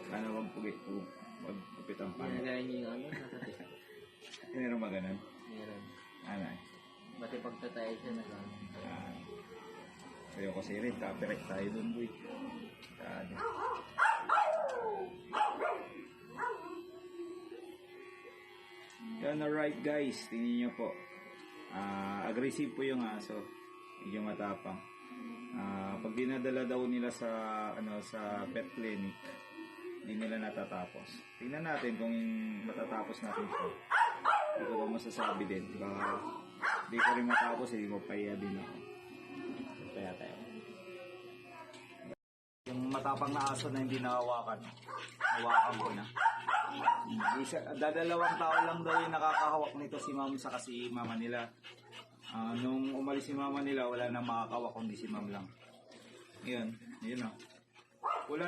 Ano magpupit ang pano. Ginagaya niyo yung ano, nakatisa. Meron ba ganun? Meron. Ano Pati pagtatay siya na lang. Sayo ko si Rin, copyright tayo dun, boy. Yan, alright guys, tingnan nyo po. Aggressive po yung aso. Medyo matapang. Pag dinadala daw nila sa sa pet clinic, hindi nila natatapos. Tingnan natin kung matatapos natin siya. Hindi ko ba masasabi din. Hindi ko rin matapos, hindi ko pahiya din ako. Kaya tayo. Yung matapang na aso na hindi nakahawakan, hawakan ko na. Dadalawang tao lang daw yung nakakahawak nito, si ma'am sa kasi mama nila. Nung umalis si mama nila, wala nang makakawak kundi si ma'am lang. Yun o. Wala lang.